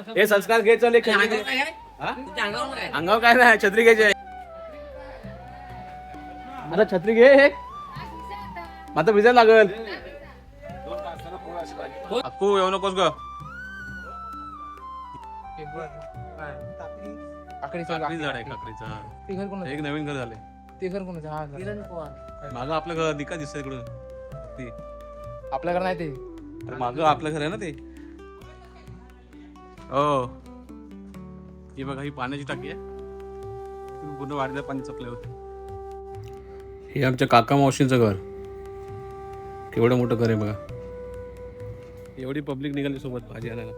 हे संस्कार घे चल एक अंगावर काय नाही छत्री घ्यायची आता छत्री घे आता भिजायला लागल अक्कू येऊ नकोस ग झाड आहे काकडीचं एक नवीन घर झाले ते घर कोणाचं मागं आपलं घर दिका दिसत इकडून ती आपल्या घर नाही ते मागं आपलं घर आहे ना ते हो ही बघा ही पाण्याची टाकी आहे पूर्ण वाढीला पाणी चपले होते हे आमच्या काका मावशींचं घर केवढं मोठं घर आहे बघा एवढी पब्लिक निघाली सोबत भाजी आणायला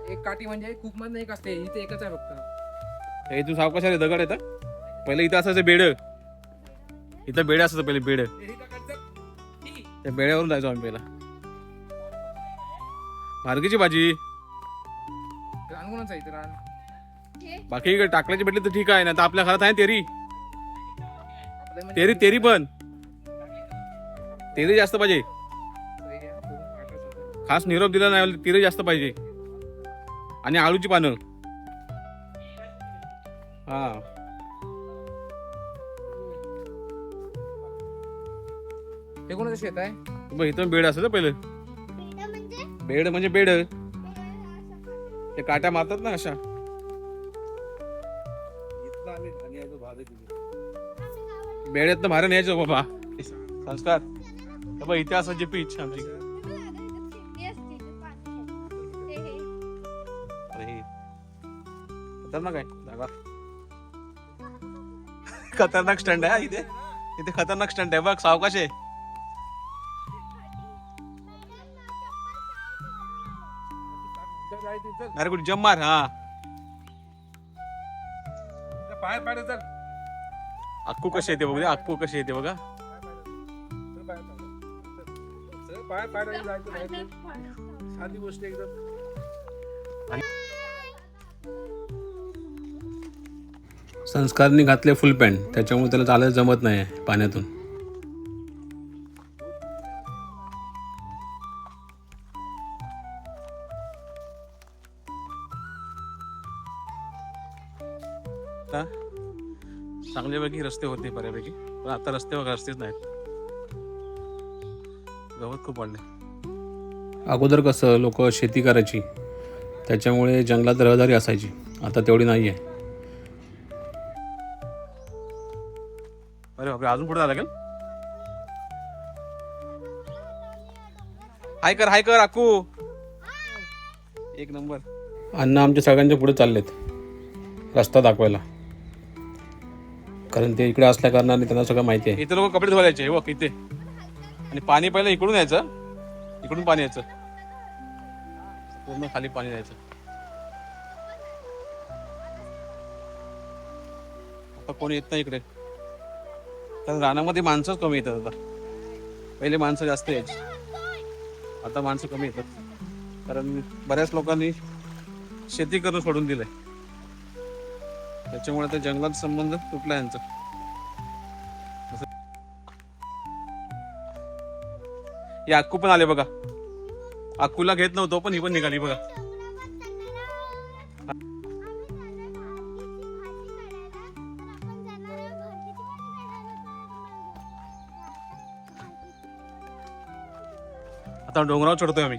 एक काठी म्हणजे खूप मध्ये एक असते इथे एकच आहे फक्त हे इथून सावकाश आले दगड येतात पहिले इथं असायचं बेड इथं बेड असायचं पहिले बेड त्या बेड्यावरून जायचो आम्ही पहिला मार्गीची भाजी रान कोणाचं आहे इथे रान बाकी इकडे टाकल्याची भेटली तर ठीक आहे ना तर आपल्या घरात आहे तेरी आपल्या म्हणजे तेरी तेरी पण तेरी जास्त पाहिजे खास निरोप दिला नाही तेरी जास्त पाहिजे आणि आळूची पानं हा हे कोणाचं शेत आहे बघ इथं बेड असतं पहिले बेड म्हणजे बेड ते काट्या मारतात ना अशा बेड्यात तर भारी न्यायचो बाबा संस्कार बाबा इथे असायची पीच आमची खतरनाक आहे जागा खतरनाक स्टंट आहे इथे इथे खतरनाक स्टंट आहे बघ सावकाश आहे अरे कुठे जम मार हा पाय पाय चल अक्कू कशी येते बघा अक्कू कशी येते बघा पाय पाय जायचं साधी गोष्ट एकदम संस्कारने घातले फुल पॅन्ट त्याच्यामुळे त्याला चालायला जमत नाही पाण्यातून चांगल्यापैकी रस्ते होते बऱ्यापैकी पण आता रस्तेच नाहीत गवत खूप वाढले अगोदर कसं लोक शेती करायची त्याच्यामुळे जंगलात रहदारी असायची आता तेवढी नाही आहे अरे बापरे अजून पुढे लागेल हाय कर अक्कू एक नंबर अण्णा आमच्या सगळ्यांच्या पुढे चाललेत रस्ता दाखवायला कारण ते इकडे असल्या कारणाने त्यांना सगळं माहिती आहे इथे लोक कपडे धुवायचे बघ इथे आणि पाणी पहिलं इकडून यायचं इकडून पाणी यायचं पूर्ण खाली पाणी यायचं आता कोणी येत नाही इकडे कारण रानामध्ये माणसंच कमी येतात आता पहिले माणसं जास्त यायची आता माणसं कमी येतात कारण बऱ्याच लोकांनी शेती करणं सोडून दिलंय त्याच्यामुळे आता जंगलात संबंध तुटला यांचा हे अक्कू पण आले बघा अक्कूला घेत नव्हतो पण ही पण निघाली बघा आता डोंगरावर चढतोय आम्ही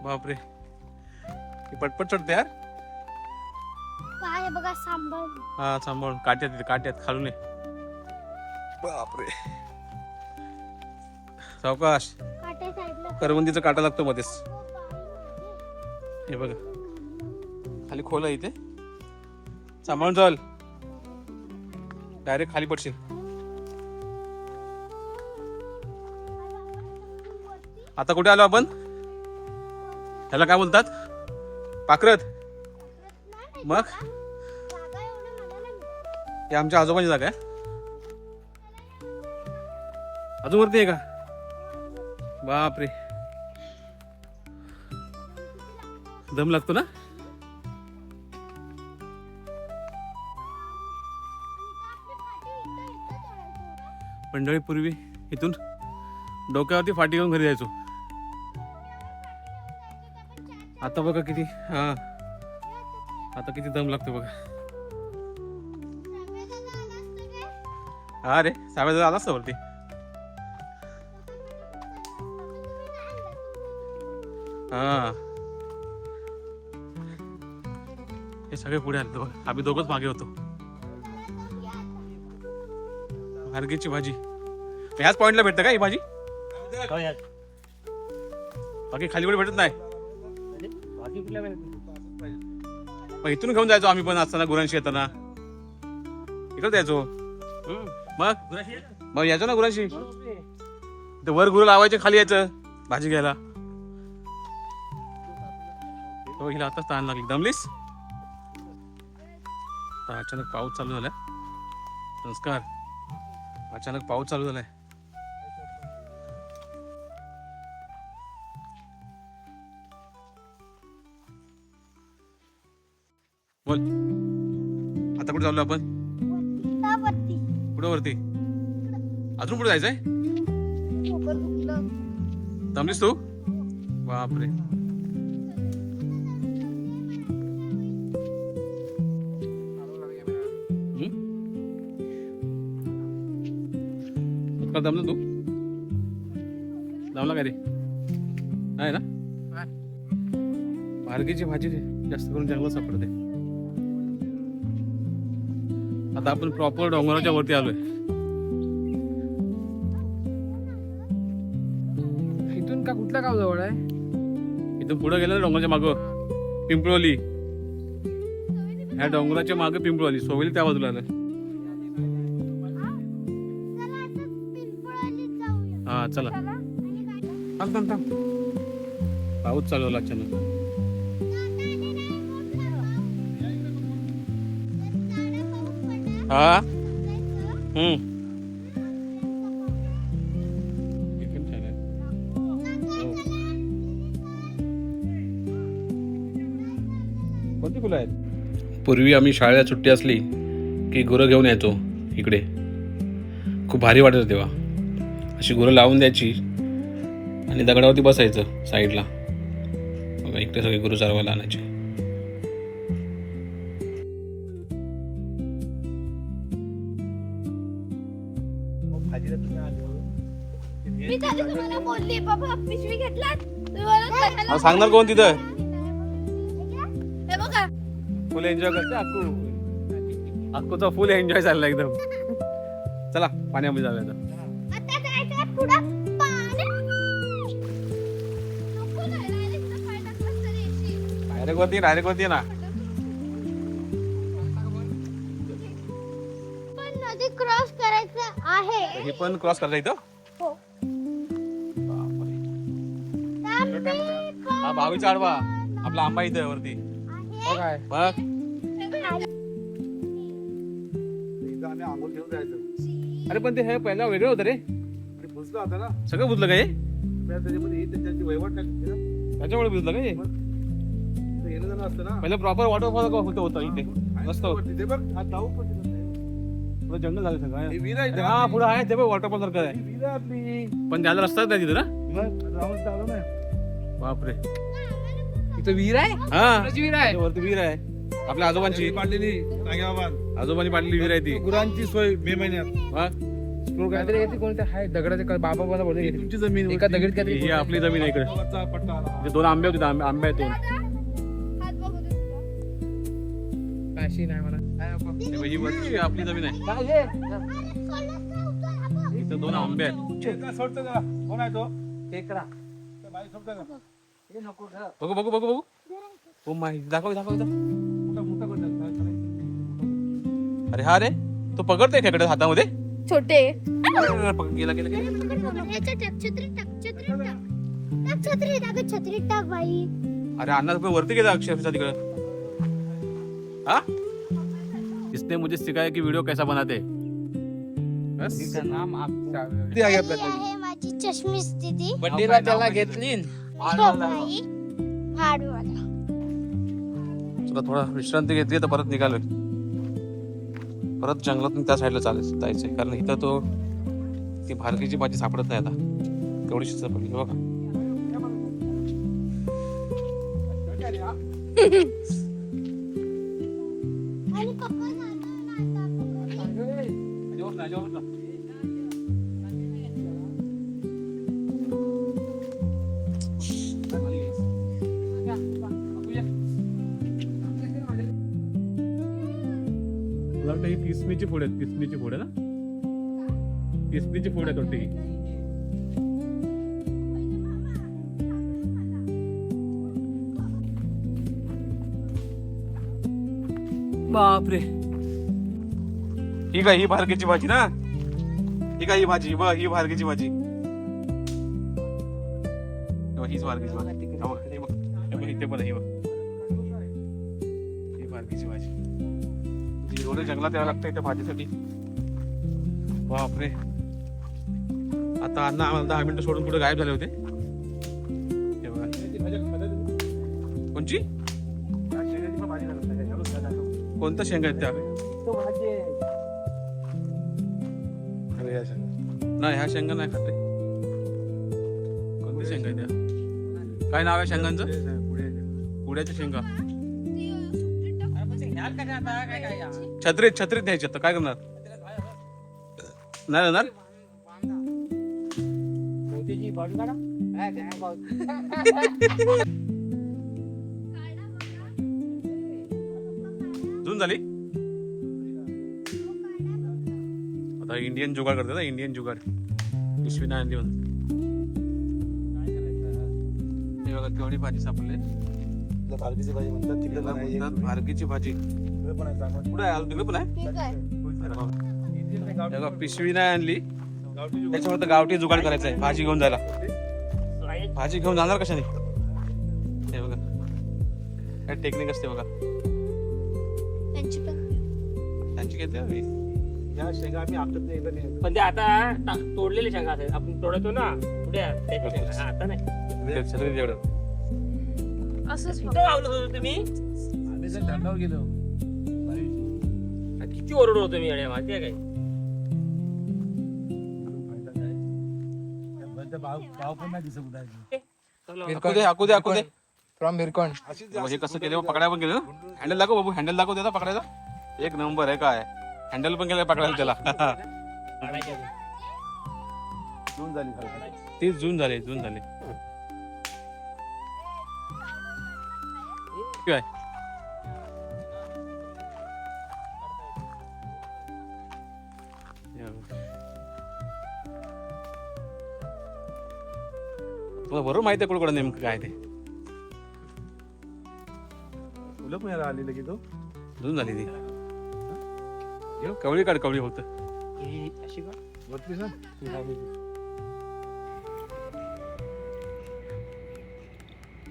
बापरे पटपट चढते यार काय बघा सांभाळ हा सांभाळून काट्यात खालून बापरे सावकाश काट्या साईडला करवंदीचा काटा लागतो मध्येच हे बघा खाली खोल आहे इथे सांभाळून चाल डायरेक्ट खाली पडशील आता कुठे आलो आपण ह्याला काय बोलतात पाखरत मग हे आमच्या आजोबांची जागा आहे अजून वरती आहे का बापरे दम लागतो ना मंडळी पूर्वी इथून डोक्यावरती फाटी घेऊन घरी जायचो. आता बघा किती आता किती दम लागतो बघा. हा रे साव्या आला असता वरती. हा हे सगळे पुढे आले बघा. आम्ही दोघंच मागे होतो. हारगीची भाजी ह्याच पॉइंटला भेटतं का ही भाजी? बाकी खाली वर भेटत नाही. मग इथून घेऊन जायचो आम्ही पण असताना गुरांशी येताना इकडे जायचो. मग यायचो ना गुरांशी. वर गुरु लावायचे खाली यायचं भाजी घ्यायला. तो हिला आताच तहान लागली. दमलीस? अचानक पाऊस चालू झालाय. संस्कार अचानक पाऊस चालू झालाय. बोल आता कुठे चाललो आपण? कुठं वरती? अजून पुढे जायचंय? दमलीस तू? बापरे. दमला तू? दमला काय रे? आहे ना भारगीची भाजी जास्त करून जंगलात सापडते. आता आपण प्रॉपर डोंगराच्या वरती आलोय. इथून का कुठलं गाव जवळ आहे? इथून पुढे गेलं ना डोंगराच्या मागं पिंपळवली. ह्या डोंगराच्या मागे पिंपळवली. सोवेली त्या बाजूला आलं. हा चला. थांब थांब थांब. पाऊस चालू झाला अचानक. हा कोणती फुलं आहेत? पूर्वी आम्ही शाळेला सुट्टी असली की गुरं घेऊन यायचो इकडे. खूप भारी वाटत तेव्हा. अशी गुरं लावून द्यायची आणि दगडावरती बसायचं साईडला. बघा इकडे सगळे गुरु चारवायला आणायचे. मी तुम्हाला बोलली बाबा पिशवी घेतलात. सांगणार कोण तिथं? हे बघा फुल एन्जॉय करते अक्कू. अक्कूचा फुल एन्जॉय झाला एकदम. चला पाण्यामध्ये जाऊया आता. आता जायचं पुढं पाणी. नको ना, डायरेक्ट पाय टाकलास तरी येशील. डायरेक्ट वरती ना. पण नदी क्रॉस करायचं आहे. हे पण क्रॉस करता इथं? हो. हा भावीचा आडवा आपला आंबा इथं वरती. हो काय? बघ अरे पण ते हे पहिला वेगळं होतं रे. बुजला होता ना सगळं बुजलं काय? त्याच्यामध्ये त्यांची वहिवाट टाकली ना. त्याच्यामुळे बुजलं काय? येणं जाणं असतं ना. पहिलं प्रॉपर वॉटरफॉल होतं इथे. मस्त होतं. तिथे बघ हा जाऊ पण तिथं नाही. पुढे जंगल झालं सगळं. ही विहीर आहे इथे. हा पुढे आहे ते बघ वॉटरफॉल सारखं ही आहे. विहीर आहे आपली. पण त्याला रस्ताच नाही तिथं ना. बघ, राहून चालू नाही. बापरे. इथं विहीर आहे? हा कोणाची विहीर आहे? ते वरती विहीर आहे आपल्या आजोबांची. पाडलेली नागेबाबान. आजोबांनी पाडलेली विहीर आहे ती. गुरांची सोय मे महिन्यात. हा? काहीतरी येते कोणते आहे दगडाचे बाबा मला बोलले ही तुमची जमीन एका दगडीत काहीतरी ही आपली जमीन आहे इकडे. वरचा पट्टा आला. ते 2 आंबे होते. आंबे आहेत 2. हात बघू दे तुला. काय अशी नाही मला काय नको. ही वरची आपली जमीन आहे. काय हे? इथं 2 आंबे आहेत. खेकडा सोडतो का? कोण आहे तो? खेकडा. त्या बाई सोडतो का? हे नको गं. बघू हो माहिती दाखव. मोठा मोठा करतात. काय करायचं? अरे हा रे तो पकडतोय खेकडे हातामध्ये. छोटे गेला छत्री टाक बाई. अरे अण्णा वरती गेला अक्षरशः तिकडं. हाँ इसने मुझे सिखाया कि वीडियो कैसा बनाते. बस तिचं नाम ती आहे आपल्या ही आहे माझी चष्मी स्थिती. बड्डेला त्याला घेतली. बाई हाडवाला. चला थोडा विश्रांती घेतली तर परत निघालोय. परत जंगलातून त्या साईडला जायचंय कारण इथं तो ती भारगीची भाजी सापडत नाही आता. तेवढीशी चपली बघा. आणि पप्पा मला वाटतं ही किसमीची फूड आहेत. किसमीची फूड आहे ना. किसमीची फूड आहे वाटतं ही. बापरे. ही काय ही भारकेची भाजी ना. ही काय ही भाजी बघ. ही भारकेची भाजी. हीच भारकेची भाजी. हे बघ, हे बघ, हे बघ, इथे पण आहे, हे बघ. ही भारकेची भाजी. एवढं जंगलात यावं लागतं इथे भाजीसाठी. बापरे. आता अण्णा आम्हाला 10 मिनिटं सोडून कुठे गायब झाले होते. हे बघा. कोणची कोणत्या शेंगा आहेत त्या. नाही ह्या शेंगा नाही खाते. कोणत्या शेंगा आहेत त्या. काय नाव आहे शेंगांचं. पुड्याच्या शेंगा. छत्रीत छत्रीत न्यायची आता काय करणार. नाही जाणार. जून झाली. आता इंडियन जुगाड करते ना. इंडियन जुगाड. पिशवी नाही आणली म्हणून. हे बघा केवढी भाजी सापडली. भारतीची भाजी म्हणतात तिकडे म्हणतात भारकीची भाजी. पण आहे चांगलं. कुठे आहे तिकडे पण आहे. ठीक आहे. हे बघा, पिशवी नाही आणली त्याच्यामुळे तर गावठी जुगाड करायचं आहे. भाजी घेऊन जायला. भाजी घेऊन जाणार कशाने. हे बघा काय टेक्निक असते बघा. त्यांची पण त्यांची घेते हवी. या शेंगा आम्ही आपल्यात नाही एकदा नाही. पण ते आता तोडलेले शेंगा असतात. आपण तोडतो ना पुढे त्याच्या शेंगा. हा, आता नाही. छत्री तेवढं. असंच कुठं लावलं होतं तुम्ही. आम्ही जर धरणावर गेलो किती ओरडत होतो मी अड्या माहिती आहे काय. भाव पण नाही दिसत उदाहरण. हाकू दे फ्रॉम भिरकोण. हे कसं केलं पकडायला पण केलं. हँडल दाखव बाबू. हँडल दाखव त्याचा पकडायचा. एक नंबर आहे. काय हँडल पण केलं पकडायला त्याला. जून झाली 30 जून झाले. जून झाले काय. तुला बरोबर माहिती आहे कुठं कुठं नेमकं काय ते. फुलं पण याला आलेलं की तो जून झाली ती. कवळी काढ कवळी फक्त. अशी का. बघतीस ना.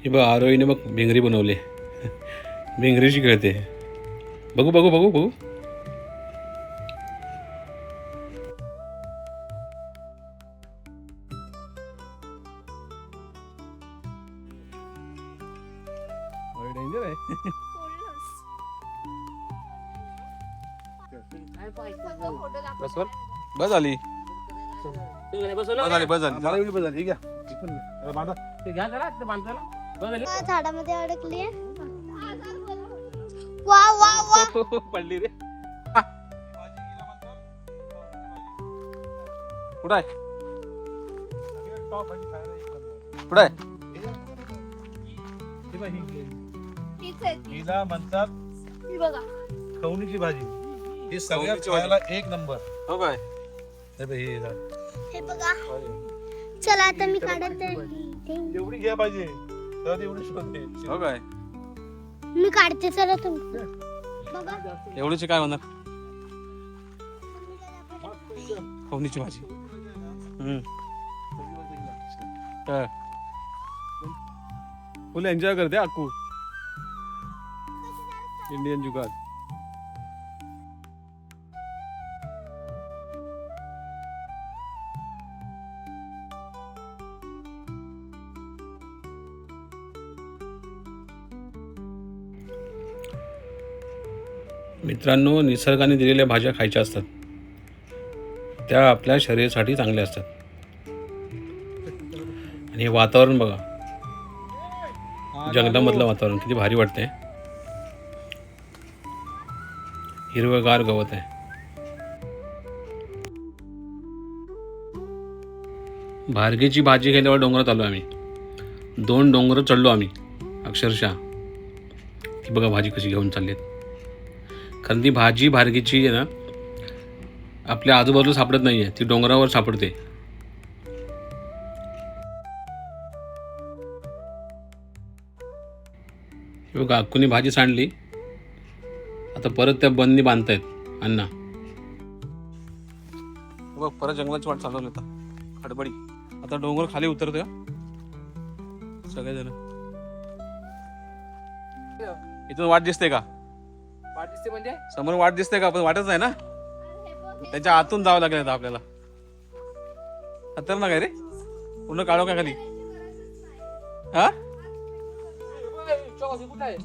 हे बघ आरोहीने बघ भिंगरी बनवली. भिंगरीची खेळते. बघू बघू बघू बघू. डेंजर आहे. बस बस झाली. बसवलं बस झाली बस झाली. मला एवढी बदल ठीक आहे. बांधा. ते घ्या जरा ते बांधतो ना. बस झाली. झाडामध्ये अडकली आहे. वा वा वा. पडली रे. कुठं आहे कुठं आहे. हीच आहे ती. हिला म्हणतात ही बघा. खवणीची भाजी. ही सगळ्यात खवणीची भाजी. खायला एक नंबर. हो काय. हे बघ, हे झालं. हे बघा. चला आता मी काढत आहे. एवढी घ्या पाहिजे तर एवढी शोधते. हो काय. मी काढते चला तुम्ही बघा. एवढीची काय होणार. खवणीची भाजी. फुल एन्जॉय करते अक्कू. इंडियन जुगाड. मित्रांनो, निसर्गाने दिलेल्या भाज्या खायच्या असतात. त्या आपल्या शरीरासाठी चांगल्या असतात. आणि हे वातावरण बघा, जंगलामधलं वातावरण किती भारी वाटतंय. हिरवंगार गवत आहे. भारगीची भाजी गेल्यावर डोंगरात आलो आम्ही. 2 डोंगर चढलो आम्ही अक्षरशः. ती बघा भाजी कशी घेऊन चाललीत. कारण ती भाजी भारगीची आहे ना, आपल्या आजूबाजूला सापडत नाही आहे, ती डोंगरावर सापडते. हे बघा अक्कूनी भाजी सांडली. आता परत त्या बंदी बांधतायत अण्णा. बघ परत जंगलाची वाट चालवली आता खडबडी. आता डोंगर खाली उतरतोय सगळेजण. इथून वाट दिसते का? वाट दिसते म्हणजे समोर वाट दिसते का? पण वाटच नाही ना, त्याच्या आतून जावं लागेल आता आपल्याला. खतरनाक आहे रे, पूर्ण काढो का खाली? हा कुठं आहे?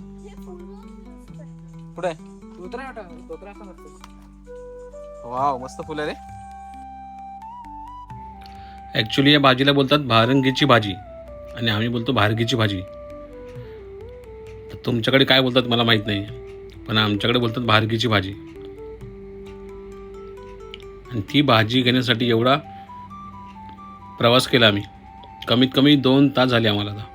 कुठे? धोत्रा आहे वाटतं. धोत्रा असं नसतं. वाव मस्त फुल आहे रे. ऍक्च्युली या भाजीला बोलतात भारंगीची भाजी आणि आम्ही बोलतो भारगीची भाजी. तर तुमच्याकडे काय बोलतात मला माहित नाही, पण आमच्याकडे बोलतात भारगीची भाजी. आणि ती भाजी घेण्यासाठी एवढा प्रवास केला आम्ही. कमीत कमी 2 तास झाले आम्हाला. आता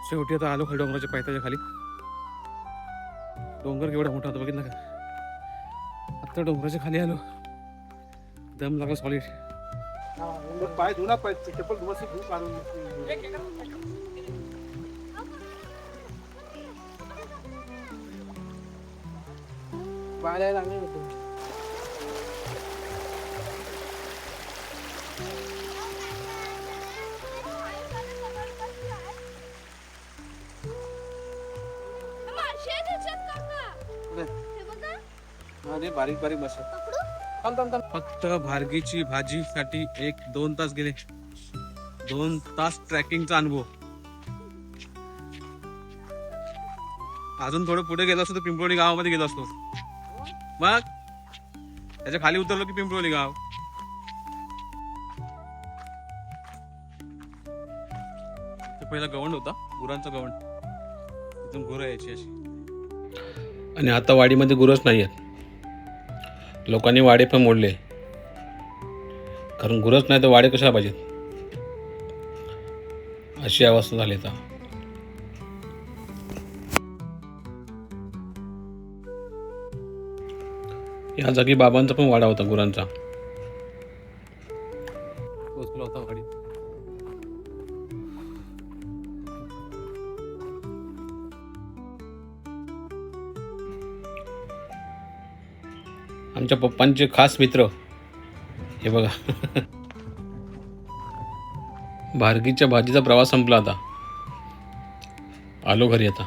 शेवटी आता आलो खाली डोंगराच्या पायथ्याच्या खाली. डोंगर केवढा मोठा होता बघितलं का? आता डोंगराच्या खाली आलो. दम लागला सॉलिड. पाय धुना, पाय चप्पल धुवायची खूप काढून. पाहायला लागले होते. बारीक बारीक बस. फक्त भारगीची भाजीसाठी 1-2 तास गेले. 2 तास ट्रॅकिंगचा अनुभव. अजून थोडं पुढे गेलो असतो तर पिंपरोली गावामध्ये गेलो असतो. मग त्याच्या खाली उतरलो की पिंपरोली गाव. पहिला गवंड होता, गुरांचा गवंड. तिथून गुरं यायची अशी. आणि आता वाडीमध्ये गुरंच नाही आहेत. लोकांनी वाडे पण मोडले, कारण गुरंच नाही तर वाडे कशाला पाहिजेत, अशी अवस्था झाली आता. या जागी बाबांचा पण वाडा होता गुरांचा. होता वाडी. आमच्या पप्पांचे खास मित्र हे बघा. भारगीच्या भाजीचा प्रवास संपला. आता आलो घरी. आता